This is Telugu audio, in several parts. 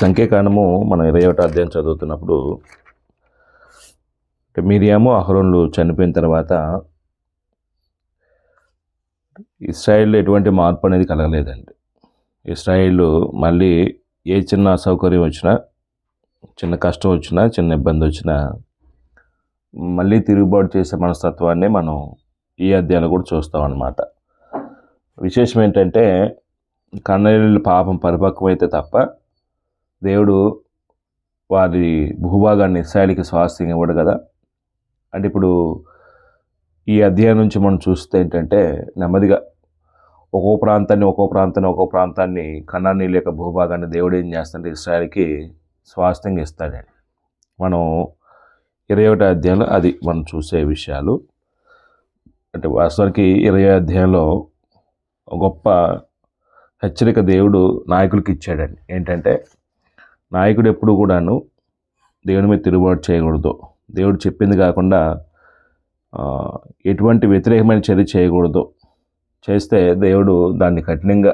సంఖ్యాకాండము మనం 21వ అధ్యాయం చదువుతున్నప్పుడు మిరియాము అహరోన్లు చనిపోయిన తర్వాత ఇశ్రాయేల్లో ఎటువంటి మార్పు అనేది కలగలేదండి. ఇశ్రాయేలు మళ్ళీ ఏ చిన్న అసౌకర్యం వచ్చినా, చిన్న కష్టం వచ్చినా, చిన్న ఇబ్బంది వచ్చినా మళ్ళీ తిరుగుబాటు చేసే మనస్తత్వాన్ని మనం ఈ అధ్యాయంలో కూడా చూస్తాం అన్నమాట. విశేషం ఏంటంటే కన్నీళ్ళ పాపం పరిపక్వమైతే తప్ప దేవుడు వారి భూభాగాన్ని ఇశ్రాయేలుకి స్వాస్థ్యం ఇవ్వడు కదా. అంటే ఇప్పుడు ఈ అధ్యాయం నుంచి మనం చూస్తే ఏంటంటే నెమ్మదిగా ఒక్కో ప్రాంతాన్ని కనానీ లేక భూభాగాన్ని దేవుడు ఏం చేస్తాడంటే ఇశ్రాయేలుకి స్వాస్థ్యంగా ఇస్తాడండి. మనం 21వ అధ్యాయంలో అది మనం చూసే విషయాలు. అంటే వాస్తవానికి 20వ అధ్యాయంలో గొప్ప హెచ్చరిక దేవుడు నాయకులకి ఇచ్చాడండి. ఏంటంటే నాయకుడు ఎప్పుడు కూడాను దేవుని మీద తిరుగుబాటు చేయకూడదు, దేవుడు చెప్పింది కాకుండా ఎటువంటి వ్యతిరేకమైన చర్య చేయకూడదు, చేస్తే దేవుడు దాన్ని కఠినంగా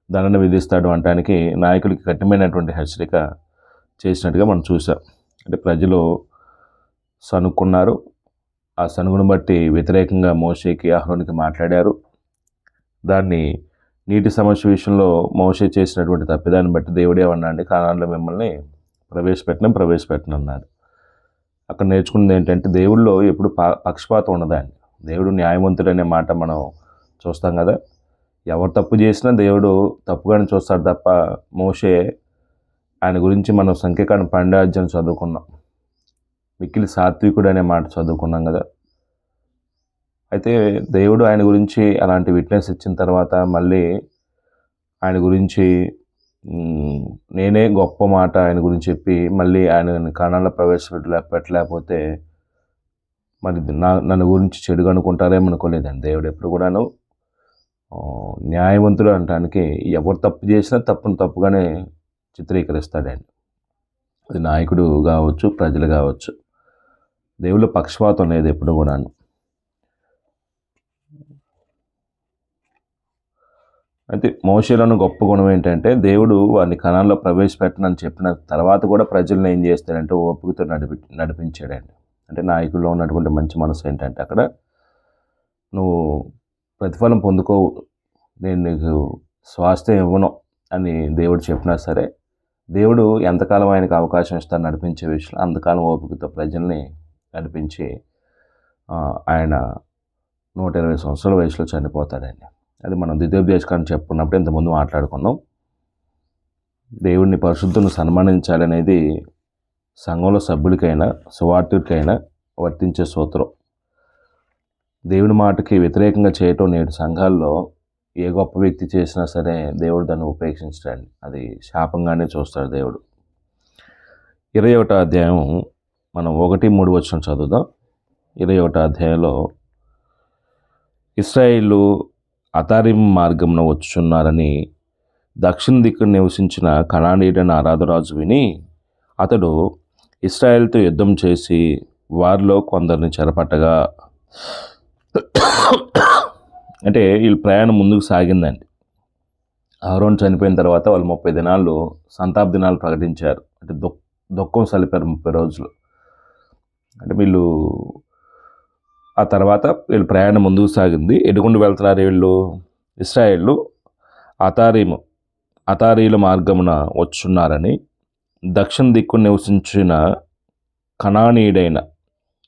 దండన విధిస్తాడు అనడానికి నాయకులకి కఠినమైనటువంటి హెచ్చరిక చేసినట్టుగా మనం చూసాం. అంటే ప్రజలు సనుక్కున్నారు, ఆ సనుగును బట్టి వ్యతిరేకంగా మోషేకి అహరోనుకి మాట్లాడారు. దాన్ని నీటి సమస్య విషయంలో మోషే చేసినటువంటి తప్పిదాన్ని బట్టి దేవుడే అన్నాడు, కానాన్లో మిమ్మల్ని ప్రవేశపెట్టనన్నాడు. అక్కడ నేర్చుకున్నది ఏంటంటే దేవుళ్ళో ఎప్పుడు పక్షపాతం ఉండదండి. దేవుడు న్యాయవంతుడు అనే మాట మనం చూస్తాం కదా. ఎవరు తప్పు చేసినా దేవుడు తప్పుగానే చూస్తాడు తప్ప, మోషే ఆయన గురించి మనం సంఖ్యాకాండం 12వ అధ్యాయం చదువుకున్నాం, మిక్కిలి సాత్వికుడు అనే మాట చదువుకున్నాం కదా. అయితే దేవుడు ఆయన గురించి అలాంటి విట్నెస్ ఇచ్చిన తర్వాత మళ్ళీ ఆయన గురించి నేనే గొప్ప మాట ఆయన గురించి చెప్పి మళ్ళీ ఆయన కానాన్లో పెట్టలేకపోతే మరి నన్ను గురించి చెడుగా అనుకుంటారేమో అనుకోలేదండి. దేవుడు ఎప్పుడు కూడాను న్యాయవంతుడు అనడానికి ఎవరు తప్పు చేసినా తప్పును తప్పుగానే చిత్రీకరిస్తాడండి. అది నాయకుడు కావచ్చు, ప్రజలు కావచ్చు. దేవుళ్ళ పక్షపాతం లేదు ఎప్పుడు కూడాను. అయితే మోషేలోని గొప్ప గుణం ఏంటంటే దేవుడు వారిని కనాన్లో ప్రవేశపెట్టనని చెప్పిన తర్వాత కూడా ప్రజలను ఏం చేస్తాడంటే ఓపికతో నడిపించాడండి. అంటే నాయకుల్లో ఉన్నటువంటి మంచి మనసు ఏంటంటే అక్కడ నువ్వు ప్రతిఫలం పొందుకోవు, నేను నీకు స్వాస్థ్యం ఇవ్వను అని దేవుడు చెప్పినా సరే దేవుడు ఎంతకాలం ఆయనకు అవకాశం ఇస్తాను నడిపించే విషయంలో అంతకాలం ఓపికతో ప్రజల్ని నడిపించి ఆయన 120 సంవత్సరాల వయసులో చనిపోతాడండి. అది మనం ద్వితీయోపదేశకాండం చెప్పుకున్నప్పుడు ఇంతకుముందు మాట్లాడుకున్నాం. దేవుడిని పరిశుద్ధులను సన్మానించాలనేది సంఘంలో సభ్యులకైనా సువార్థికుడికైనా వర్తించే సూత్రం. దేవుని మాటకి వ్యతిరేకంగా చేయటం నేడు సంఘాల్లో ఏ గొప్ప వ్యక్తి చేసినా సరే దేవుడు దాన్ని ఉపేక్షించడండి, అది శాపంగానే చూస్తాడు దేవుడు. 21వ అధ్యాయం మనం 1-3 వచనం చదువుదాం. 21వ అధ్యాయంలో ఇశ్రాయేలు అతారిం మార్గంలో వచ్చుచున్నారని దక్షిణ దిక్కున నివసించిన కనానీయుడైన అరాధరాజు విని అతడు ఇశ్రాయేలుతో యుద్ధం చేసి వారిలో కొందరిని చెరపట్టగా, అంటే వీళ్ళ ప్రయాణం ముందుకు సాగిందండి. అహరోను చనిపోయిన తర్వాత వాళ్ళు 30 దినాలు సంతాప దినాలు ప్రకటించారు. అంటే దుఃఖం సలిపారు 30 రోజులు. అంటే వీళ్ళు ఆ తర్వాత వీళ్ళు ప్రయాణం ముందుకు సాగింది. ఎడుగుండు వెళ్తున్నారు వీళ్ళు ఇశ్రాయేలు అతారీల మార్గమున వచ్చున్నారని దక్షిణ దిక్కు నివసించిన కనానీయుడైన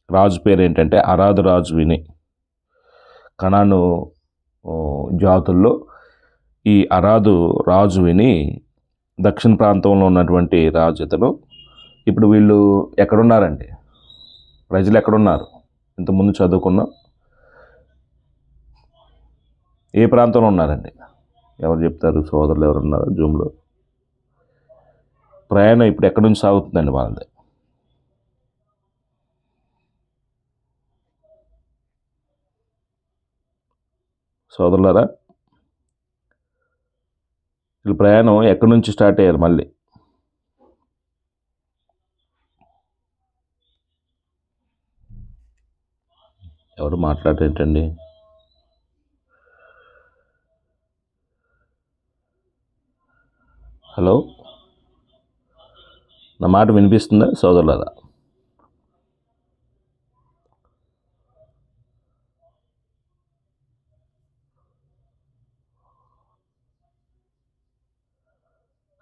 రాజు పేరు ఏంటంటే అరాదు రాజు విని, కనాను జాతుల్లో ఈ అరాదు రాజు విని దక్షిణ ప్రాంతంలో ఉన్నటువంటి రాజు ఇతను. ఇప్పుడు వీళ్ళు ఎక్కడున్నారండి, ప్రజలు ఎక్కడున్నారు? ఇంతకుముందు చదువుకున్నాం. ఏ ప్రాంతంలో ఉన్నారండి? ఎవరు చెప్తారు? సోదరులు ఎవరు ఉన్నారు జూమ్లో? ప్రయాణం ఇప్పుడు ఎక్కడి నుంచి సాగుతుందండి వాళ్ళది? సోదరులారా, వీళ్ళు ప్రయాణం ఎక్కడి నుంచి స్టార్ట్ అయ్యారు? మళ్ళీ ఎవరు మాట్లాడేంటండి? హలో, నా మాట వినిపిస్తుందా సోదరులారా?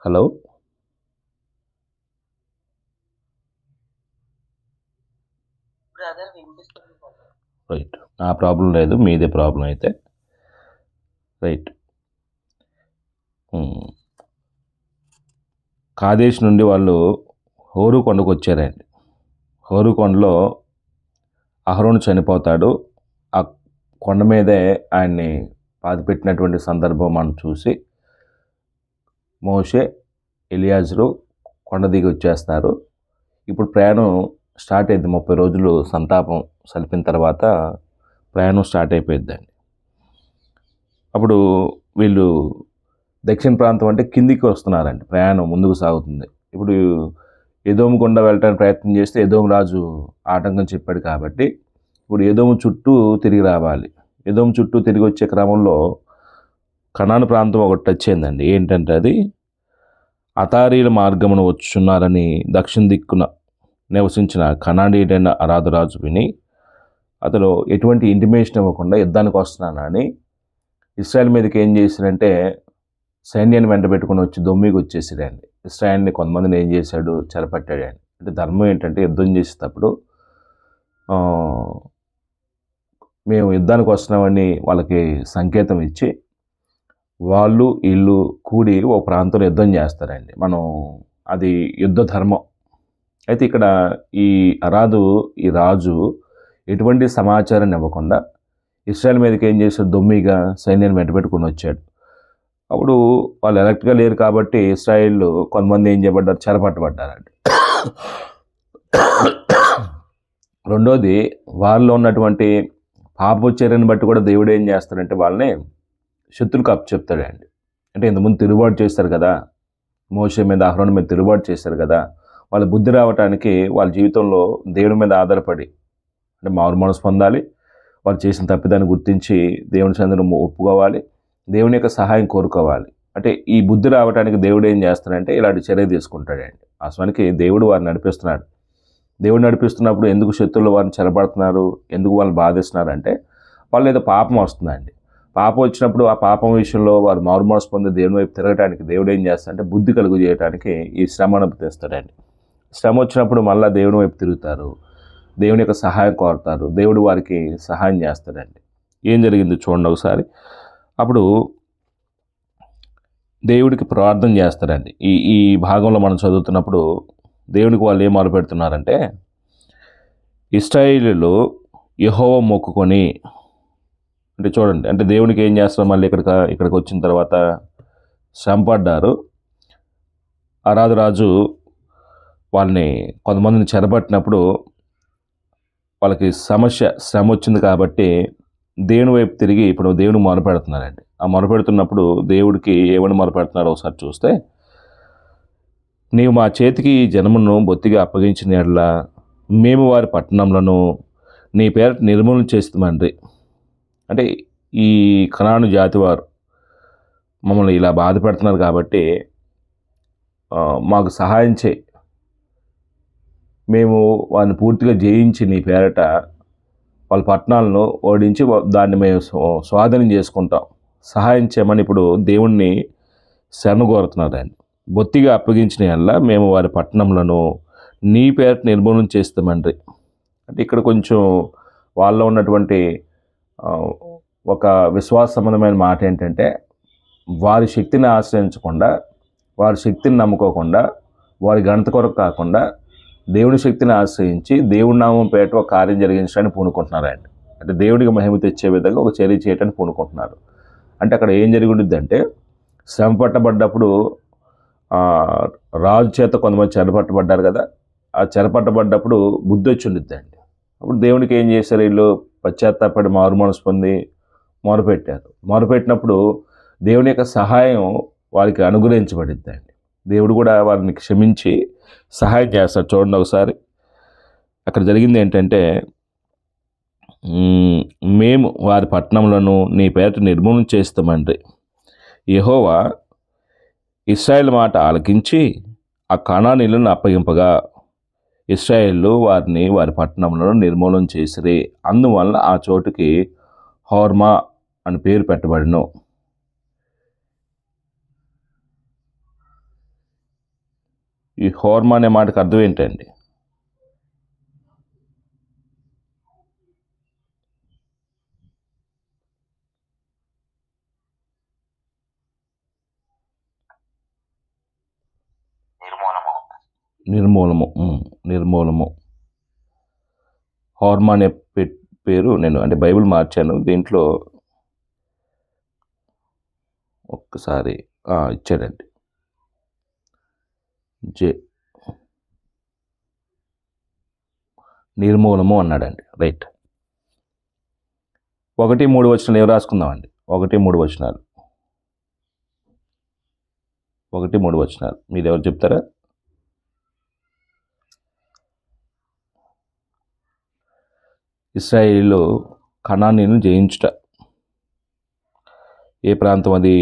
Hello, right. నా ప్రాబ్లం లేదు, మీదే ప్రాబ్లం అయితే. రైట్. కాదేశ్ నుండి వాళ్ళు హోరు కొండకు వచ్చారండి. హోరు కొండలో అహరోను చనిపోతాడు. ఆ కొండ మీదే ఆయన్ని పాతిపెట్టినటువంటి సందర్భం మనం చూసి మోషే, ఎలియాజరు కొండ దిగి వచ్చేస్తారు. ఇప్పుడు ప్రయాణం స్టార్ట్ అయింది. 30 రోజులు సంతాపం సలిపిన తర్వాత ప్రయాణం స్టార్ట్ అయిపోయిద్దండి. అప్పుడు వీళ్ళు దక్షిణ ప్రాంతం అంటే కిందికి వస్తున్నారండి. ప్రయాణం ముందుకు సాగుతుంది. ఇప్పుడు ఎదోము గుండా వెళ్ళడానికి ప్రయత్నం చేస్తే ఎదోము రాజు ఆటంకం చెప్పాడు కాబట్టి ఇప్పుడు ఎదోము చుట్టూ తిరిగి రావాలి. ఎదోము చుట్టూ తిరిగి వచ్చే క్రమంలో కనాను ప్రాంతం ఒకటి టచ్ అయిందండి. ఏంటంటే అది అతారీల మార్గమును వచ్చున్నారని దక్షిణ దిక్కున నివసించిన కనానీయుడైన అరాదు రాజు విని అతను ఎటువంటి ఇంటిమేషన్ ఇవ్వకుండా యుద్ధానికి వస్తున్నానని ఇశ్రాయేల్ మీదకి ఏం చేశాడంటే సైన్యాన్ని వెంట పెట్టుకుని వచ్చి దొమ్మికి వచ్చేసాడండి. ఇశ్రాయేల్ని కొంతమందిని ఏం చేశాడు, చెరపట్టాడండి. అంటే ధర్మం ఏంటంటే యుద్ధం చేసేటప్పుడు మేము యుద్ధానికి వస్తున్నామని వాళ్ళకి సంకేతం ఇచ్చి వాళ్ళు వీళ్ళు కూడి ఓ ప్రాంతంలో యుద్ధం చేస్తారండి. మనం అది యుద్ధ ధర్మం. అయితే ఇక్కడ ఈ అరాదు, ఈ రాజు ఎటువంటి సమాచారాన్ని ఇవ్వకుండా ఇశ్రాయేల్ మీదకి ఏం చేశాడు, దొమ్మిగా సైన్యాన్ని వెంట పెట్టుకుని వచ్చాడు. అప్పుడు వాళ్ళు ఎలక్ట్గా లేరు కాబట్టి ఇశ్రాయేల్ కొంతమంది ఏం చేయబడ్డారు, చెరపట్టబడ్డారండి. రెండోది, వారిలో ఉన్నటువంటి పాపచర్యని బట్టి కూడా దేవుడు ఏం చేస్తాడంటే వాళ్ళని శత్రులకు అప్పచెప్తాడండి. అంటే ఇంతకుముందు తిరుగుబాటు చేస్తారు కదా, మోషే మీద, అహరోను మీద తిరుగుబాటు చేశారు కదా, వాళ్ళ బుద్ధి రావటానికి వాళ్ళ జీవితంలో దేవుని మీద ఆధారపడి అంటే మారు మనసు పొందాలి. వాళ్ళు చేసిన తప్పిదాన్ని గుర్తించి దేవుని సన్నిధిలో ఒప్పుకోవాలి, దేవుని యొక్క సహాయం కోరుకోవాలి. అంటే ఈ బుద్ధి రావడానికి దేవుడు ఏం చేస్తాడంటే ఇలాంటి చర్య తీసుకుంటాడండి. వాస్తవానికి దేవుడు వారిని నడిపిస్తున్నాడు. దేవుడు నడిపిస్తున్నప్పుడు ఎందుకు శత్రువులు వారిని చెరబడుతున్నారు, ఎందుకు వాళ్ళని బాధిస్తున్నారు అంటే వాళ్ళు ఏదో పాపం వస్తుందండి. పాపం వచ్చినప్పుడు ఆ పాపం విషయంలో వారు మారు మనసు పొంది దేవుని వైపు తిరగడానికి దేవుడు ఏం చేస్తాడంటే బుద్ధి కలుగు చేయడానికి ఈ శ్రమను తెస్తాడండి. శ్రమ వచ్చినప్పుడు మళ్ళీ దేవుని వైపు తిరుగుతారు, దేవుని యొక్క సహాయం కోరుతారు, దేవుడు వారికి సహాయం చేస్తాడండి. ఏం జరిగింది చూడండి ఒకసారి. అప్పుడు దేవుడికి ప్రార్థన చేస్తారండి. ఈ భాగంలో మనం చదువుతున్నప్పుడు దేవుడికి వాళ్ళు ఏం మొరపెడుతున్నారంటే, ఇశ్రాయేలీయులు యెహోవా మొక్కుకొని, అంటే చూడండి, అంటే దేవునికి ఏం చేస్తారు, మళ్ళీ ఇక్కడికి వచ్చిన తర్వాత శ్రమపడ్డారు. అరాదు రాజు వాళ్ళని కొంతమందిని చెరబట్టినప్పుడు వాళ్ళకి శ్రమ వచ్చింది కాబట్టి దేవుని వైపు తిరిగి ఇప్పుడు దేవుని మొరపెడుతున్నారండి. ఆ మొరపెడుతున్నప్పుడు దేవుడికి ఏమని మొరపెడుతున్నారో ఒకసారి చూస్తే, నీవు మా చేతికి ఈ జనమును బొత్తిగా అప్పగించిన యెడల మేము వారి పట్టణంలను నీ పేరట నిర్మూలన చేస్తామండ్రి. అంటే ఈ కనాను జాతి వారు మమ్మల్ని ఇలా బాధ పెడుతున్నారు కాబట్టి మాకు సహాయం చేయి, మేము వారిని పూర్తిగా జయించి నీ పేరట వాళ్ళ పట్టణాలను ఓడించి దాన్ని మేము స్వాధీనం చేసుకుంటాం, సహాయం చేయమని ఇప్పుడు దేవుణ్ణి శరణ కోరుతున్నారండి. బొత్తిగా అప్పగించిన యెడల మేము వారి పట్టణంలను నీ పేరట నిర్మూలన చేస్తామండ్రి. అంటే ఇక్కడ కొంచెం వాళ్ళలో ఉన్నటువంటి ఒక విశ్వాస సంబంధమైన మాట ఏంటంటే, వారి శక్తిని ఆశ్రయించకుండా, వారి శక్తిని నమ్ముకోకుండా, వారి ఘనత కొరకు కాకుండా దేవుని శక్తిని ఆశ్రయించి దేవుడి నామం పేట ఒక కార్యం జరిగించడానికి పూనుకుంటున్నారండి. అంటే దేవుడికి మహిమ తెచ్చే విధంగా ఒక చర్య చేయడానికి పూనుకుంటున్నారు. అంటే అక్కడ ఏం జరిగి ఉంటుంది అంటే, శ్రమ పట్టబడ్డప్పుడు రాజు చేత కొంతమంది చెరపట్టబడ్డారు కదా, ఆ చెరపట్టబడ్డప్పుడు బుద్ధి వచ్చి ఉండిద్దండి. అప్పుడు దేవునికి ఏం చేశారు, వీళ్ళు పశ్చాత్తాపడి మారు మనసు పొంది మొరపెట్టారు. మొరపెట్టినప్పుడు దేవుని యొక్క సహాయం వారికి అనుగ్రహించబడిద్దండి. దేవుడు కూడా వారిని క్షమించి సహాయం చేస్తాడు. చూడండి ఒకసారి అక్కడ జరిగింది ఏంటంటే, మేము వారి పట్టణములను నీ పేరట నిర్మూలన చేస్తామండ్రి. యెహోవా ఇశ్రాయేలు మాట ఆలకించి ఆ కానానీయులను అప్పగింపగా ఇశ్రాయేలు వారిని వారి పట్టణంలో నిర్మూలన చేసిరి. అందువల్ల ఆ చోటుకి హోర్మా అని పేరు పెట్టబడిను. ఈ హోర్మా అనే మాటకు అర్థం ఏంటండి? నిర్మూలము. నిర్మూలము. హోర్మా అనే పేరు నేను అంటే బైబిల్ మార్చాను. దీంట్లో ఒక్కసారి ఇచ్చాడండి. నిర్మూలము అన్నాడండి. రైట్. 1-3 వచనాలు ఏం రాసుకుందామండి? 1-3 వచనాలు. 1-3 వచనాలు మీరెవరు చెప్తారా? ఇశ్రాయేలు కనానీయులను జయించుట. ఏ ప్రాంతం అది?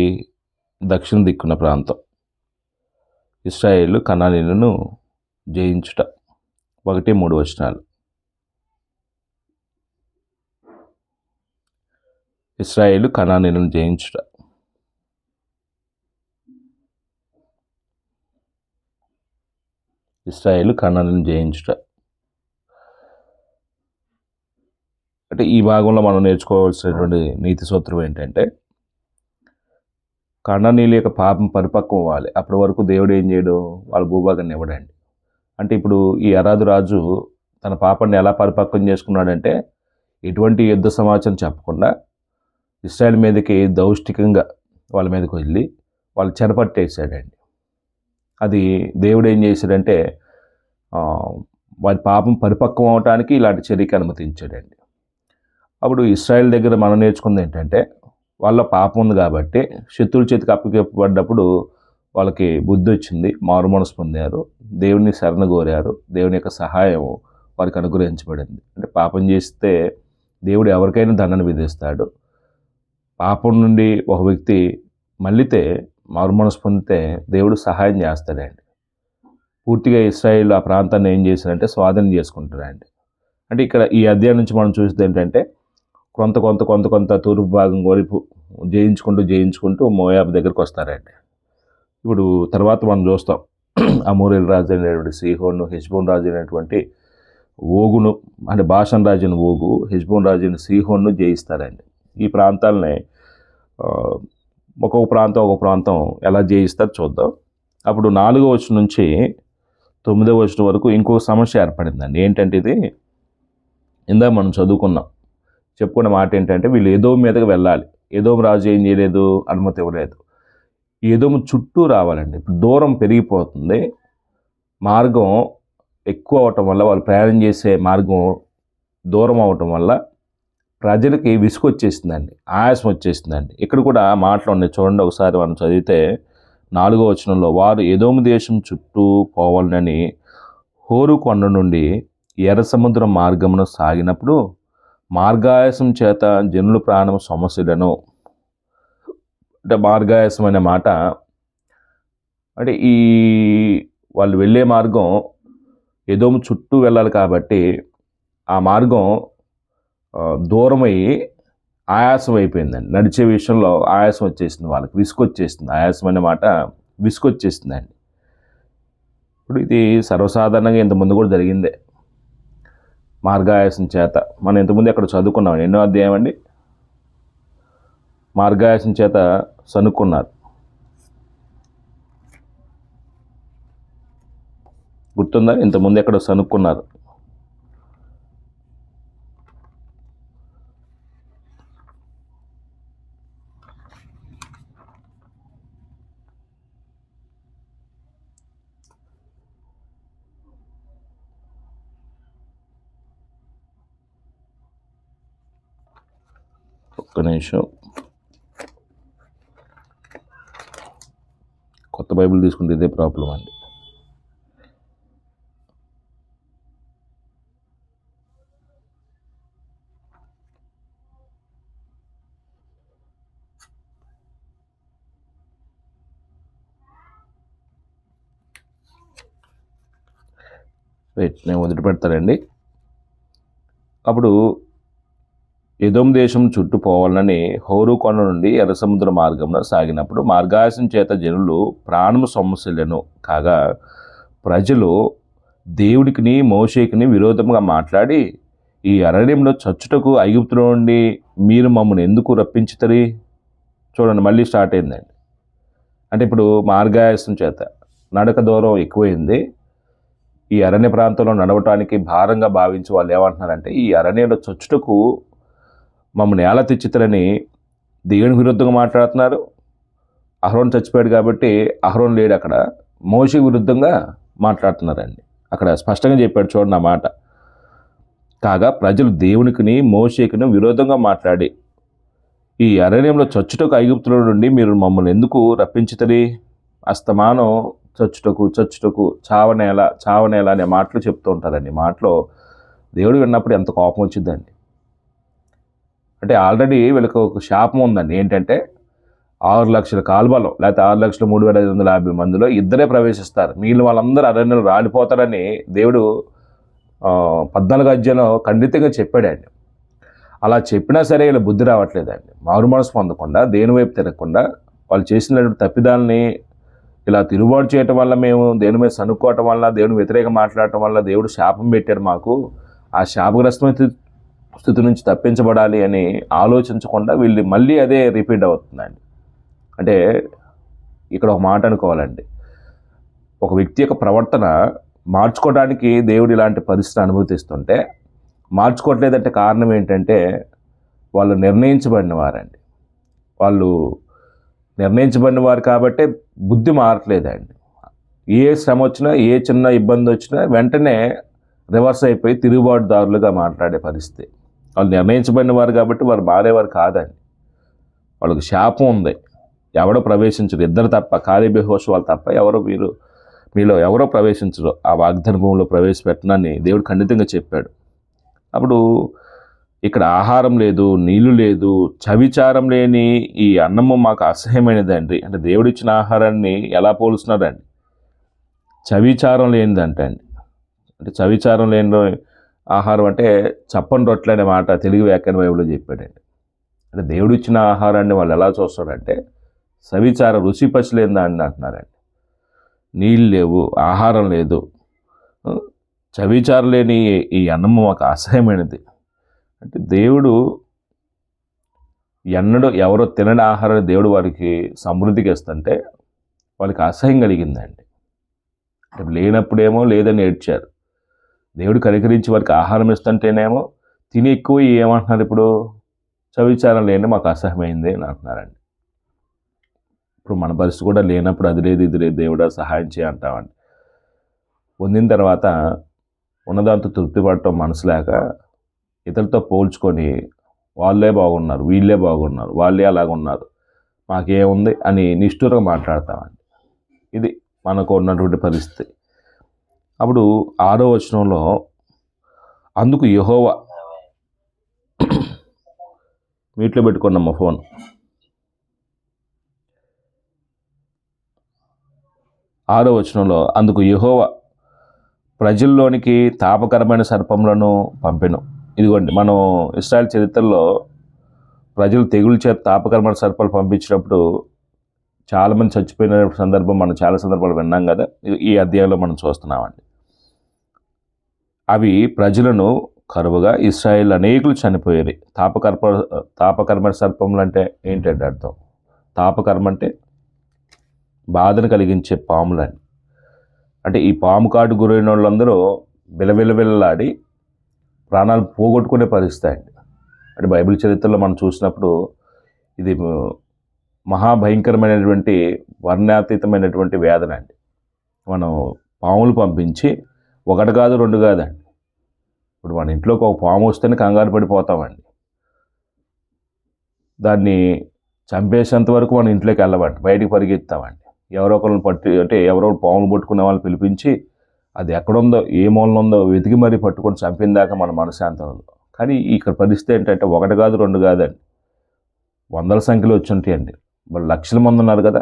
దక్షిణ దిక్కున్న ప్రాంతం. ఇశ్రాయేలు కనానీయులను జయించుట. 1-3 వచనాలు. ఇశ్రాయేలు కనానీయులను జయించుట. ఇశ్రాయేలు కనానీయులను జయించుట. అంటే ఈ భాగంలో మనం నేర్చుకోవాల్సినటువంటి నీతి సూత్రం ఏంటంటే, కనానీయుల యొక్క పాపం పరిపక్వం అవ్వాలి. అప్పటి వరకు దేవుడు ఏం చేయడు? వాళ్ళ భూభాగాన్ని ఇవ్వడండి. అంటే ఇప్పుడు ఈ అరాదు రాజు తన పాపాన్ని ఎలా పరిపక్వం చేసుకున్నాడంటే, ఎటువంటి యుద్ధ సమాచారం చెప్పకుండా ఇశ్రాయేల్ మీదకి దౌష్టికంగా వాళ్ళ మీదకి వెళ్ళి వాళ్ళు చెరపట్టేసాడండి. అది దేవుడు ఏం చేశాడంటే, వారి పాపం పరిపక్వం అవటానికి ఇలాంటి చర్యకి అనుమతించాడండి. అప్పుడు ఇశ్రాయేల్ దగ్గర మనం నేర్చుకుంది ఏంటంటే, వాళ్ళ పాపం ఉంది కాబట్టి శత్రువుల చేతికి అప్పగింపబడ్డప్పుడు వాళ్ళకి బుద్ధి వచ్చింది, మారు మనసు పొందారు, దేవుని శరణ కోరారు, దేవుని యొక్క సహాయం వారికి అనుగ్రహించబడింది. అంటే పాపం చేస్తే దేవుడు ఎవరికైనా దండన విధిస్తాడు. పాపం నుండి ఒక వ్యక్తి మళ్ళీతే మారు మనసు పొందితే దేవుడు సహాయం చేస్తాడండి. పూర్తిగా ఇశ్రాయేల్ ఆ ప్రాంతాన్ని ఏం చేశారంటే స్వాధీనం చేసుకుంటారండి. అంటే ఇక్కడ ఈ అధ్యాయం నుంచి మనం చూసేది ఏంటంటే, కొంత తూర్పు భాగం వైపు జయించుకుంటూ మోయాబు దగ్గరికి వస్తారండి. ఇప్పుడు తర్వాత మనం చూస్తాం, అమోరీల రాజు అయినటువంటి సీహోను, హెష్బోన్ రాజు అయినటువంటి ఓగును, అంటే బాషాన్ రాజు అయిన ఓగు, హెష్బోన్ రాజు అయిన సీహోను జయిస్తారండి. ఈ ప్రాంతాలని ఒక్కొక్క ప్రాంతం ఎలా జయిస్తారో చూద్దాం. అప్పుడు 4వ వచనం నుంచి 9వ వచనం వరకు ఇంకో సమస్య ఏర్పడిందండి. ఏంటంటే ఇది ఇందాక మనం చెప్పుకున్న మాట ఏంటంటే, వీళ్ళు ఎదోము మీదకి వెళ్ళాలి. ఎదోము రాజు ఏం చేయలేదు? అనుమతి ఇవ్వలేదు. ఎదోము చుట్టూ రావాలండి. ఇప్పుడు దూరం పెరిగిపోతుంది, మార్గం ఎక్కువ అవటం వల్ల, వాళ్ళు ప్రయాణం చేసే మార్గం దూరం అవటం వల్ల ప్రజలకి విసుగొచ్చేసిందండి, ఆయాసం వచ్చేసిందండి. ఇక్కడ కూడా మాటలు ఉన్నాయి చూడండి, ఒకసారి మనం చదివితే 4వ వచనంలో, వారు ఎదోము దేశం చుట్టూ పోవాలని హోరు కొండ నుండి ఎర్ర సముద్రం మార్గమును సాగినప్పుడు మార్గాయాసం చేత జనుల ప్రాణం సమస్యలను. అంటే మార్గాయాసం అనే మాట అంటే ఈ వాళ్ళు వెళ్ళే మార్గం ఎదోము చుట్టూ వెళ్ళాలి కాబట్టి ఆ మార్గం దూరమయ్యి ఆయాసం అయిపోయిందండి. నడిచే విషయంలో ఆయాసం వచ్చేసింది, వాళ్ళకి విసుకొచ్చేసింది. ఆయాసం అనే మాట విసుకొచ్చేసిందండి. ఇప్పుడు ఇది సర్వసాధారణంగా ఇంతకుముందు కూడా జరిగిందే, మార్గాయాసం చేత. మనం ఇంతకుముందు ఎక్కడ చదువుకున్నాం, ఎన్నో అధ్యాయం అండి, మార్గాయాసం చేత సనుక్కున్నారు. గుర్తుందా? ఇంతకుముందు ఎక్కడ సనుక్కున్నారు. ఒక్క నిమిషం, కొత్త బైబిల్ తీసుకుంటే ఇదే ప్రాబ్లం అండి. నేను వదిలిపెడతానండి. అప్పుడు ఎదోం దేశం చుట్టూ పోవాలని హోరు కొండ నుండి ఎర్ర సముద్ర మార్గంలో సాగినప్పుడు మార్గాసం చేత జనులు ప్రాణము సమస్యలను కాగా ప్రజలు దేవుడికిని మోషేకిని విరోధంగా మాట్లాడి, ఈ అరణ్యంలో చచ్చుటకు ఐగుప్తులో నుండి మీరు మమ్మల్ని ఎందుకు రప్పించుతరి? చూడండి, మళ్ళీ స్టార్ట్ అయిందండి. అంటే ఇప్పుడు మార్గాయాసం చేత నడక దూరం ఎక్కువైంది. ఈ అరణ్య ప్రాంతంలో నడవటానికి భారంగా భావించి వాళ్ళు ఏమంటున్నారంటే, ఈ అరణ్యంలో చచ్చుటకు మమ్మల్ని ఎలా తెచ్చితారని దేవునికి విరుద్ధంగా మాట్లాడుతున్నారు. అహరోన్ చచ్చిపోయాడు కాబట్టి అహరోన్ లేడు అక్కడ, మోషేకి విరుద్ధంగా మాట్లాడుతున్నారండి. అక్కడ స్పష్టంగా చెప్పాడు, చూడండి ఆ మాట. కాగా ప్రజలు దేవునికిని మోషేకిని విరోధంగా మాట్లాడి, ఈ అరణ్యంలో చచ్చుటకు ఐగుప్తుల నుండి మీరు మమ్మల్ని ఎందుకు రప్పించుతరి? అస్తమానం చచ్చుటకు చావనేల అనే మాటలు చెప్తూ ఉంటారండి. మాటలో దేవుడు విన్నప్పుడు ఎంత కోపం వచ్చిందండి. అంటే ఆల్రెడీ వీళ్ళకి ఒక శాపం ఉందండి. ఏంటంటే 6 లక్షల కాల్బలం, లేకపోతే 6,03,550 మందిలో ఇద్దరే ప్రవేశిస్తారు, మిగిలిన వాళ్ళందరూ అరణ్యంలో రాలిపోతారని దేవుడు 14వ అధ్యాయంలో ఖండితంగా చెప్పాడండి. అలా చెప్పినా సరే వీళ్ళ బుద్ధి రావట్లేదండి. మారు మనసు పొందకుండా, దేని వైపు తిరగకుండా, వాళ్ళు చేసినటువంటి తప్పిదాలని ఇలా తిరుగుబాటు చేయటం వల్ల, మేము దేవుని మీద సనుక్కోవటం వల్ల, దేవుని వ్యతిరేకంగా మాట్లాడటం వల్ల దేవుడు శాపం పెట్టాడు మాకు, ఆ శాపగ్రస్తమైన స్థితి నుంచి తప్పించబడాలి అని ఆలోచించకుండా వీళ్ళు మళ్ళీ అదే రిపీట్ అవుతుందండి. అంటే ఇక్కడ ఒక మాట అనుకోవాలండి, ఒక వ్యక్తి యొక్క ప్రవర్తన మార్చుకోవడానికి దేవుడు ఇలాంటి పరిస్థితిని అనుమతిస్తుంటే, మార్చుకోవట్లేదంటే కారణం ఏంటంటే వాళ్ళు నిర్ణయించబడిన వారండి. వాళ్ళు నిర్ణయించబడిన వారు కాబట్టే బుద్ధి మారట్లేదండి. ఏ శ్రమ వచ్చినా, ఏ చిన్న ఇబ్బంది వచ్చినా వెంటనే రివర్స్ అయిపోయి తిరుగుబాటుదారులుగా మాట్లాడే పరిస్థితి. వాళ్ళు నిర్ణయించబడిన వారు కాబట్టి వారు మారేవారు కాదండి. వాళ్ళకి శాపం ఉంది, ఎవడో ప్రవేశించరు, ఇద్దరు తప్ప, కాలేబు యెహోషువ తప్ప మీలో ఎవరో ప్రవేశించరు ఆ వాగ్దాన భూమిలో ప్రవేశపెట్టనని దేవుడు ఖండితంగా చెప్పాడు. అప్పుడు ఇక్కడ ఆహారం లేదు, నీళ్లు లేదు, చవిచారం లేని ఈ అన్నము మాకు అసహ్యమైనదండి. అంటే దేవుడిచ్చిన ఆహారాన్ని ఎలా పోలుస్తున్నాడండి? చవిచారం లేనిదంటే అండి. అంటే చవిచారం లేని ఆహారం అంటే చప్పని రొట్టెలు అనే మాట తెలుగు వ్యాఖ్యాన బైబిల్లో చెప్పాడండి. అంటే దేవుడు ఇచ్చిన ఆహారాన్ని వాళ్ళు ఎలా చూస్తారంటే సవిచార రుచి పసిలేని దాన్ని అంటున్నారండి. నీళ్ళు లేవు, ఆహారం లేదు, చవిచారం లేని ఈ అన్నము మాకు అసహ్యమైనది. అంటే దేవుడు ఎన్నడూ ఎవరో తినని ఆహారాన్ని దేవుడు వారికి సమృద్ధికి ఇస్తుంటే వాళ్ళకి అసహ్యం కలిగిందండి. అంటే లేనప్పుడేమో లేదని ఏడ్చారు, దేవుడు కనికరించి వారికి ఆహారం ఇస్తుంటేనేమో తిని ఎక్కువ ఏమంటున్నారు, ఇప్పుడు చవిచారం లేని మాకు అసహ్యమైంది అని అంటున్నారండి. ఇప్పుడు మన పరిస్థితి కూడా లేనప్పుడు అది లేదు ఇది లేదు దేవుడా సహాయం చేయంటామండి. పొందిన తర్వాత ఉన్నదాంతో తృప్తి పడటం మనసు లేక ఇతరులతో పోల్చుకొని వాళ్ళే బాగున్నారు, వీళ్ళే బాగున్నారు, వాళ్ళే అలాగున్నారు, మాకేముంది అని నిష్ఠూరంగా మాట్లాడతామండి. ఇది మనకు ఉన్నటువంటి పరిస్థితి. అప్పుడు 6వ వచనంలో అందుకు యెహోవా, మీట్లో పెట్టుకున్నాం మా ఫోన్, 6వ వచనంలో అందుకు యెహోవా ప్రజల్లోనికి తాపకరమైన సర్పములను పంపెను. ఇదిగోండి, మనం ఇశ్రాయేలు చరిత్రలో ప్రజలు తెగులు చేత తాపకరమైన సర్పాలు పంపించినప్పుడు చాలామంది చచ్చిపోయిన సందర్భం మనం చాలా సందర్భాలు విన్నాం కదా, ఈ అధ్యాయంలో మనం చూస్తున్నామండి. అవి ప్రజలను కరువుగా ఇశ్రాయేల్ అనేకులు చనిపోయారు. తాపకరమైన సర్పములు అంటే ఏంటంటే అర్థం, తాపకర్మ అంటే బాధను కలిగించే పాములని. అంటే ఈ పాము కాటు గురైన వాళ్ళందరూ విలవిలవిల్లాడి ప్రాణాలు పోగొట్టుకునే పరిస్థితి అండి. అంటే బైబిల్ చరిత్రలో మనం చూసినప్పుడు ఇది మహాభయంకరమైనటువంటి వర్ణాతీతమైనటువంటి వేదన అండి. మనం పాములు పంపించి ఒకటి కాదు రెండు కాదండి, ఇప్పుడు మన ఇంట్లోకి ఒక పాము వస్తేనే కంగారు పడిపోతామండి. దాన్ని చంపేసేంత వరకు మన ఇంట్లోకి వెళ్ళమండి, బయటికి పరిగెత్తామండి. ఎవరో ఒకరిని అంటే ఎవరో పాములు పట్టుకునే వాళ్ళని పిలిపించి అది ఎక్కడుందో ఏ మూలన ఉందో వెతికి మరీ పట్టుకొని చంపిన దాకా మన మనశ్శాంతం ఉండదు. కానీ ఇక్కడ పరిస్థితి ఏంటంటే ఒకటి కాదు రెండు కాదండి, వందల సంఖ్యలో వచ్చి ఉంటాయండి. వాళ్ళు లక్షల మంది ఉన్నారు కదా,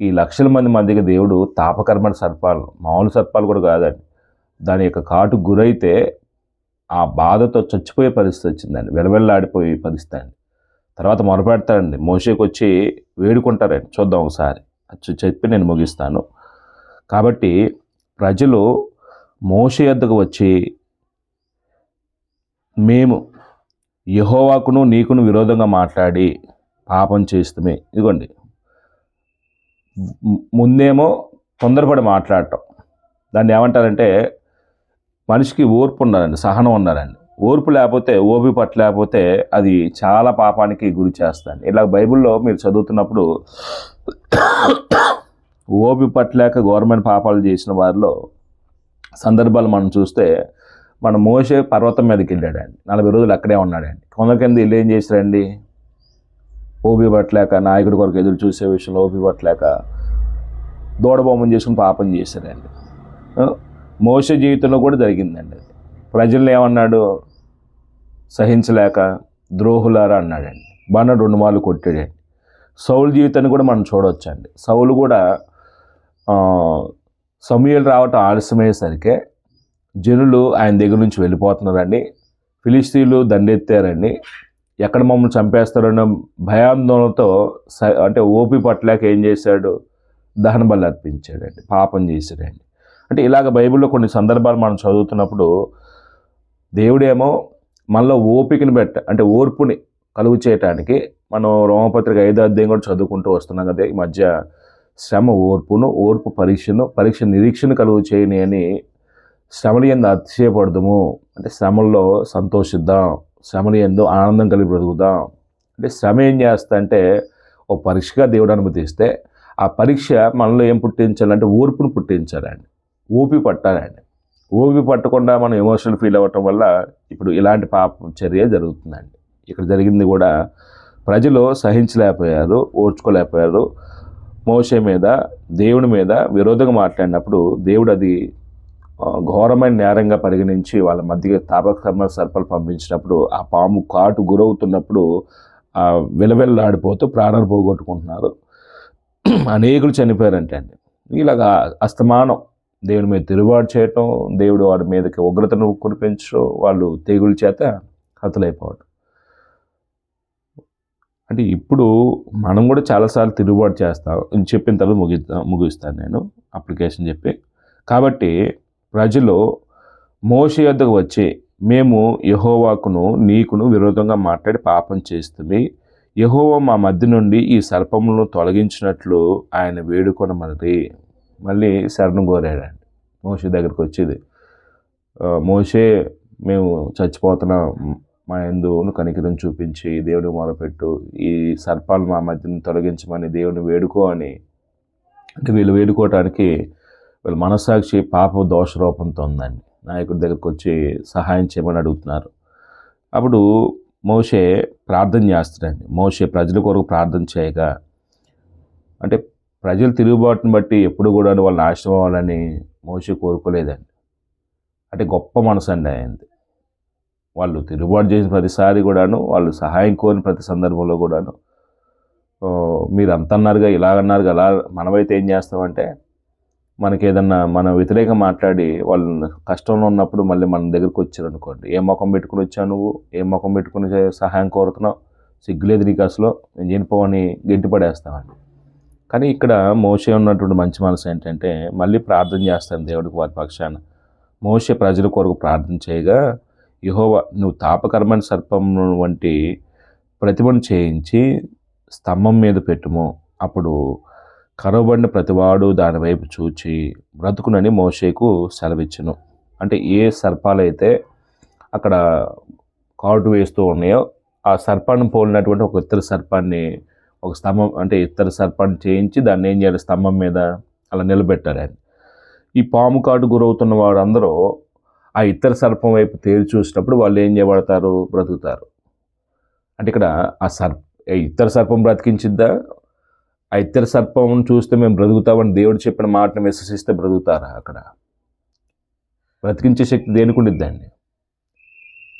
ఈ లక్షల మంది మధ్యకి దేవుడు తాపకరమైన సర్పాలు, మామూలు సర్పాలు కూడా కాదండి, దాని యొక్క కాటు గురైతే ఆ బాధతో చచ్చిపోయే పరిస్థితి వచ్చిందండి, వెలవెల్లాడిపోయే పరిస్థితి అండి. తర్వాత మొరపెడతాడండి, మోషేకి వచ్చి వేడుకుంటారండి. చూద్దాం ఒకసారి చెప్పి నేను ముగిస్తాను. కాబట్టి ప్రజలు మోషే యొద్దకు వచ్చి, మేము యెహోవాకును నీకును విరోధంగా మాట్లాడి పాపం చేస్తుమే. ఇదిగోండి, ముందేమో తొందరపడి మాట్లాడటం, దాన్ని ఏమంటారంటే మనిషికి ఓర్పు ఉండాలండి, సహనం ఉండాలండి. ఓర్పు లేకపోతే, ఓపిక పట్టలేకపోతే అది చాలా పాపానికి గురి చేస్తాను. ఇలా బైబిల్లో మీరు చదువుతున్నప్పుడు ఓపిక పట్టలేక గవర్నమెంట్ పాపాలు చేసిన వారిలో సందర్భాలు మనం చూస్తే, మన మోషే పర్వతం మీదకి వెళ్ళాడండి, 40 రోజులు అక్కడే ఉన్నాడండి. కొందరి కింద వెళ్ళి ఏం చేశారండి, ఓపిక పట్టలేక, నాయకుడి కొరకు ఎదురు చూసే విషయంలో ఓపిక పట్టలేక దూడబొమ్మను చేసుకుని పాపం చేశారండి. మోషే జీవితంలో కూడా జరిగిందండి అది. ప్రజలు ఏమన్నాడు, సహించలేక ద్రోహులారా అన్నాడండి, బాగా 2 మార్లు కొట్టాడండి. సౌలు జీవితాన్ని కూడా మనం చూడవచ్చండి. సౌలు కూడా సమూయేలు రావటం ఆలస్యమయ్యేసరికి జనులు ఆయన దగ్గర నుంచి వెళ్ళిపోతున్నారండి. ఫిలిస్తీన్లు దండెత్తారండి, ఎక్కడ మమ్మల్ని చంపేస్తారన్న భయాందోళనతో అంటే ఓపి పట్టలేక ఏం చేశాడు, దహన బలి అర్పించాడండి, పాపం చేశాడండి. అంటే ఇలాగ బైబిల్లో కొన్ని సందర్భాలు మనం చదువుతున్నప్పుడు దేవుడేమో మనలో ఓపికని అంటే ఓర్పుని కలుగు చేయటానికి, మనం రోమపత్రిక 5వ అధ్యాయం కూడా చదువుకుంటూ వస్తున్నాం కదా ఈ మధ్య, శ్రమ ఓర్పును, ఓర్పు పరీక్ష నిరీక్షను కలుగు చేయని అని, శ్రమల యందు అతిశయపడదాము అంటే శ్రమల్లో సంతోషిద్దాం, శ్రమల యందు ఆనందం కలిగి బ్రతుకుదాం. అంటే శ్రమ ఏం చేస్తా అంటే ఒక పరీక్షగా దేవుడు అనుమతిస్తే, ఆ పరీక్ష మనలో ఏం పుట్టించాలంటే ఓర్పును పుట్టించాలండి, ఓపి పట్టాలండి. ఓపి పట్టకుండా మనం ఎమోషనల్ ఫీల్ అవ్వటం వల్ల ఇప్పుడు ఇలాంటి పాప చర్య జరుగుతుందండి. ఇక్కడ జరిగింది కూడా ప్రజలు సహించలేకపోయారు, ఓర్చుకోలేకపోయారు. మోషే మీద, దేవుని మీద విరోధంగా మాట్లాడినప్పుడు దేవుడు అది ఘోరమైన నేరంగా పరిగణించి వాళ్ళ మధ్య తాపకర్మ సర్పాలు పంపించినప్పుడు, ఆ పాము కాటు గురవుతున్నప్పుడు విలవిల్లాడిపోతూ ప్రాణాలు పోగొట్టుకుంటున్నారు, అనేకులు చనిపోయారంటే అండి. ఇలాగా అస్తమానం దేవుని మీద తిరుగుబాటు చేయటం, దేవుడు వాడి మీదకి ఉగ్రతను కురిపించడం, వాళ్ళు తెగుల చేత హతులైపోవడం. అంటే ఇప్పుడు మనం కూడా చాలాసార్లు తిరుగుబాటు చేస్తాం. చెప్పిన తర్వాత ముగిస్తాను నేను అప్లికేషన్ చెప్పి. కాబట్టి ప్రజలు మోషే యొద్దకు వచ్చి, మేము యెహోవాకును నీకును విరోధంగా మాట్లాడి పాపం చేస్తుంది, యెహోవా మా మధ్య నుండి ఈ సర్పములను తొలగించినట్లు ఆయన వేడుకొనమని మళ్ళీ శరణు కోరాడండి. మోషే దగ్గరికి వచ్చేది, మోషే మేము చచ్చిపోతున్నాం, మా యందు కనికరం చూపించి దేవుని మొరపెట్టు, ఈ సర్పాలు మా మధ్యను తొలగించమని దేవుని వేడుకో అని. అంటే వీళ్ళు వేడుకోవటానికి వీళ్ళ మనస్సాక్షి పాప దోషరూపంతో ఉందండి. నాయకుడి దగ్గరికి వచ్చి సహాయం చేయమని అడుగుతున్నారు. అప్పుడు మోషే ప్రార్థన చేస్తాడండి. మోషే ప్రజల కొరకు ప్రార్థన చేయగా, అంటే ప్రజలు తిరుగుబాటును బట్టి ఎప్పుడు కూడా వాళ్ళు నాశనం అవ్వాలని మోషే కోరుకోలేదండి. అంటే గొప్ప మనసు అండి ఆయనది. వాళ్ళు తిరుగుబాటు చేసిన ప్రతిసారి కూడాను, వాళ్ళు సహాయం కోరిన ప్రతి సందర్భంలో కూడాను, మీరు అంత అన్నారుగా, ఇలాగన్నారు అలా, మనమైతే ఏం చేస్తామంటే మనకి ఏదన్నా మన వ్యతిరేకంగా మాట్లాడి వాళ్ళు కష్టంలో ఉన్నప్పుడు మళ్ళీ మన దగ్గరికి వచ్చారు అనుకోండి, ఏ ముఖం పెట్టుకుని వచ్చావు నువ్వు, ఏ ముఖం పెట్టుకుని సహాయం కోరుతున్నావు, సిగ్గులేదు నీకు అసలు, నేను చనిపోవని గెంటిపడేస్తామండి. కానీ ఇక్కడ మోషే ఉన్నటువంటి మంచి మనసు ఏంటంటే మళ్ళీ ప్రార్థన చేస్తాను దేవుడికి వారి పక్షాన. మోషే ప్రజల కొరకు ప్రార్థన చేయగా, యెహోవా నువ్వు తాపకరమైన సర్పం వంటి ప్రతిమను చేయించి స్తంభం మీద పెట్టుము, అప్పుడు కరవబడిన ప్రతివాడు దాని వైపు చూచి బ్రతుకునని మోషేకు సెలవిచ్చును. అంటే ఏ సర్పాలైతే అక్కడ కాటు వేస్తూ ఉన్నాయో ఆ సర్పాన్ని పోలినటువంటి ఒక ఇతర సర్పాన్ని, ఒక స్తంభం అంటే ఇతర సర్పాన్ని చేయించి దాన్ని ఏం చేయాలి, స్తంభం మీద అలా నిలబెట్టారు. ఈ పాము కాటు గురవుతున్న వారందరూ ఆ ఇతర సర్పం వైపు తేరి చూసినప్పుడు వాళ్ళు ఏం చేయబడతారు, బ్రతుకుతారు. అంటే ఇక్కడ ఆ ఇతర సర్పం బ్రతికించిద్దా, ఆ ఇతర సర్పం చూస్తే మేము బ్రతుకుతామని దేవుడు చెప్పిన మాటను విశ్వసిస్తే బ్రతుకుతారా? అక్కడ బ్రతికించే శక్తి దేనికి ఉండిద్దండి?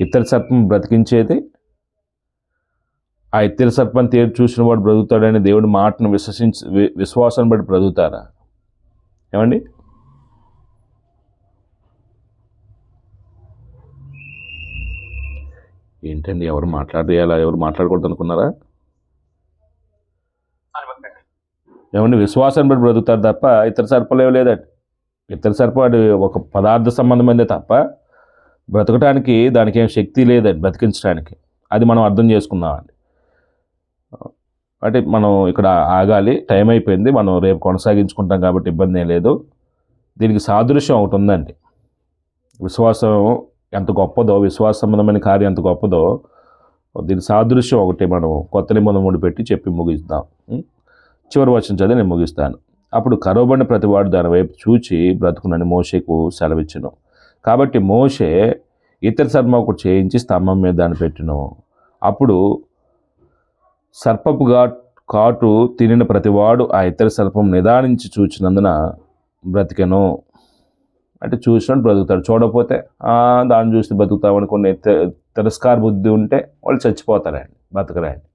ఇతర సర్పం బ్రతికించేది, ఆ ఇతర సర్పం తేరు చూసిన వాడు బ్రతుకుతాడని దేవుడి మాటను విశ్వాసాన్ని బట్టి బ్రతుకుతారా? ఏమండి? ఏంటండి, ఎవరు మాట్లాడేయాలా, ఎవరు మాట్లాడకూడదు అనుకున్నారా? ఏమండి, విశ్వాసాన్ని బట్టి బ్రతుకుతారు తప్ప ఇతర సర్పలు ఏమి లేదండి. ఇతర సర్ప అది ఒక పదార్థ సంబంధమైనదే తప్ప బ్రతకటానికి దానికి ఏం శక్తి లేదండి, బ్రతికించడానికి. అది మనం అర్థం చేసుకుందామండి. అంటే మనం ఇక్కడ ఆగాలి, టైం అయిపోయింది, మనం రేపు కొనసాగించుకుంటాం కాబట్టి ఇబ్బంది ఏం లేదు. దీనికి సాదృశ్యం ఒకటి ఉందండి. విశ్వాసం ఎంత గొప్పదో, విశ్వాస సంబంధమైన కార్యం ఎంత గొప్పదో దీని సాదృశ్యం ఒకటి మనం కొత్త నిబంధన ముడిపెట్టి చెప్పి ముగిద్దాం. చివరి వచనం చదివి నేను ముగిస్తాను. అప్పుడు కరువబడిన ప్రతివాడు దాని వైపు చూచి బ్రతుకునని మోషేకు సెలవిచ్చెను. కాబట్టి మోషే ఇతర సర్పం ఒకటి చేయించి స్తంభం మీద దాన్ని పెట్టెను. అప్పుడు సర్పపు కాటు తినిన ప్రతివాడు ఆ ఇతర సర్పం నిదానించి చూచినందున బ్రతికెను. అంటే చూసినట్టు బ్రతుకుతాడు, చూడకపోతే దాన్ని చూసి బ్రతుకుతామని కొన్ని తిరస్కార బుద్ధి ఉంటే వాళ్ళు చచ్చిపోతారండి, బతకరండి.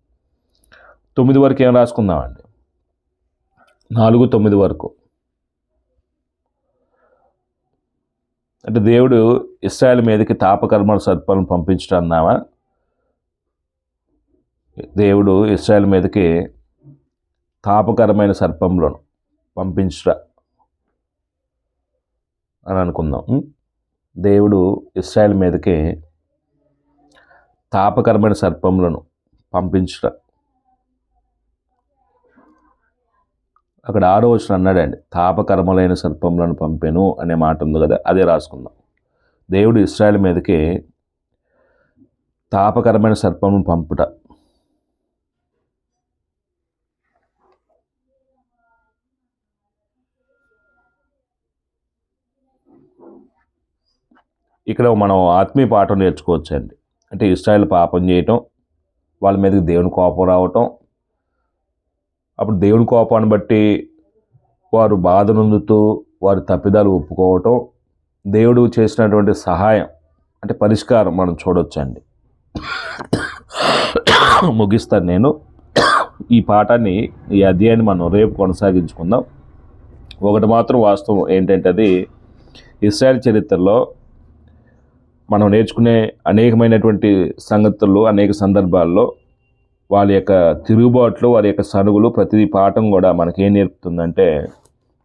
9 వరకు ఏం రాసుకుందామండి? 4:9 వరకు. అంటే దేవుడు ఇశ్రాయేలు మీదకి తాపకర్మ సర్పాలను పంపించడం అన్నావా? దేవుడు ఇశ్రాయేలు మీదకి తాపకరమైన సర్పంలను పంపించరా అని అనుకుందాం. దేవుడు ఇశ్రాయేలు మీదకి తాపకరమైన సర్పములను పంపించరా. అక్కడ 6వ వచనం అన్నాడండి, తాపకర్మలైన సర్పములను పంపెను అనే మాట ఉంది కదా, అదే రాసుకుందాం. దేవుడు ఇశ్రాయేలు మీదకి తాపకరమైన సర్పమును పంపుట. ఇక్కడ మనం ఆత్మీయ పాఠం నేర్చుకోవచ్చండి. అంటే ఇశ్రాయేలు పాపం చేయటం, వాళ్ళ మీదకి దేవుని కోపం రావటం, అప్పుడు దేవుని కోపాన్ని బట్టి వారు బాధ నొందుతూ వారి తప్పిదాలు ఒప్పుకోవటం, దేవుడు చేసినటువంటి సహాయం అంటే పరిష్కారం మనం చూడొచ్చండి. ముగిస్తాను నేను ఈ పాఠాన్ని, ఈ అధ్యాయాన్ని మనం రేపు కొనసాగించుకుందాం. ఒకటి మాత్రం వాస్తవం ఏంటంటే, అది ఇశ్రాయేలు చరిత్రలో మనం నేర్చుకునే అనేకమైనటువంటి సంగతులు, అనేక సందర్భాల్లో వాళ్ళ యొక్క తిరుగుబాట్లు, వారి యొక్క సనుగులు, ప్రతి పాఠం కూడా మనకేం నేర్పుతుందంటే,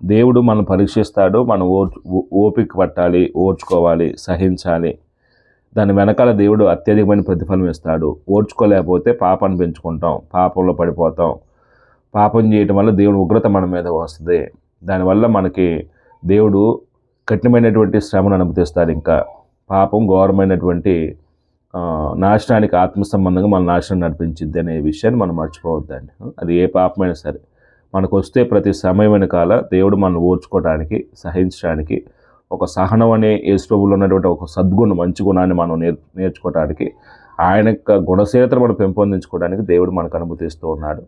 దేవుడు మనం పరీక్షిస్తాడు, మనం ఓపిక పట్టాలి, ఓర్చుకోవాలి, సహించాలి. దాని వెనకాల దేవుడు అత్యధికమైన ప్రతిఫలం ఇస్తాడు. ఓర్చుకోలేకపోతే పాపాన్ని పెంచుకుంటాం, పాపంలో పడిపోతాం. పాపం చేయటం వల్ల దేవుని ఉగ్రత మన మీద వస్తుంది. దానివల్ల మనకి దేవుడు కఠినమైనటువంటి శ్రమను అనుమతిస్తాడు. ఇంకా పాపం ఘోరమైనటువంటి నాశనానికి ఆత్మ సంబంధంగా మన నాశనం నడిపించింది అనే విషయాన్ని మనం మర్చిపోవద్దండి. అది ఏ పాపమైనా సరే మనకు వస్తే ప్రతి సమయం వెనకాల దేవుడు మనం ఓర్చుకోవడానికి, సహించడానికి, ఒక సహనం అనే యేసు ప్రభువులో ఉన్నటువంటి ఒక సద్గుణం, మంచి గుణాన్ని మనం నేర్చుకోవడానికి, ఆయన యొక్క గుణశీలతను మనం పెంపొందించుకోవడానికి దేవుడు మనకు అనుమతిస్తూ ఉన్నాడు.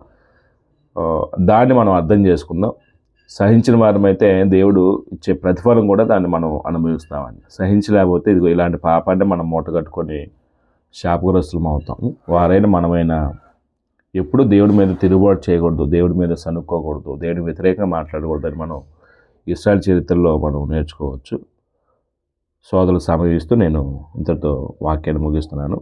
దాన్ని మనం అర్థం చేసుకుందాం. సహించిన వారమైతే దేవుడు ఇచ్చే ప్రతిఫలం కూడా దాన్ని మనం అనుభవిస్తామండి. సహించలేకపోతే ఇదిగో ఇలాంటి పాపాన్ని మనం మూటగట్టుకొని శాపగ్రస్తులం అవుతాం. వారైనా మనమైనా ఎప్పుడు దేవుడి మీద తిరుగుబాటు చేయకూడదు, దేవుడి మీద సనుక్కోకూడదు, దేవుడి వ్యతిరేకంగా మాట్లాడకూడదు అని మనం ఇశ్రాయేలు చరిత్రలో మనం నేర్చుకోవచ్చు. సోదరులు సమయిస్తూ నేను ఇంతటితో వాక్యాన్ని ముగిస్తున్నాను.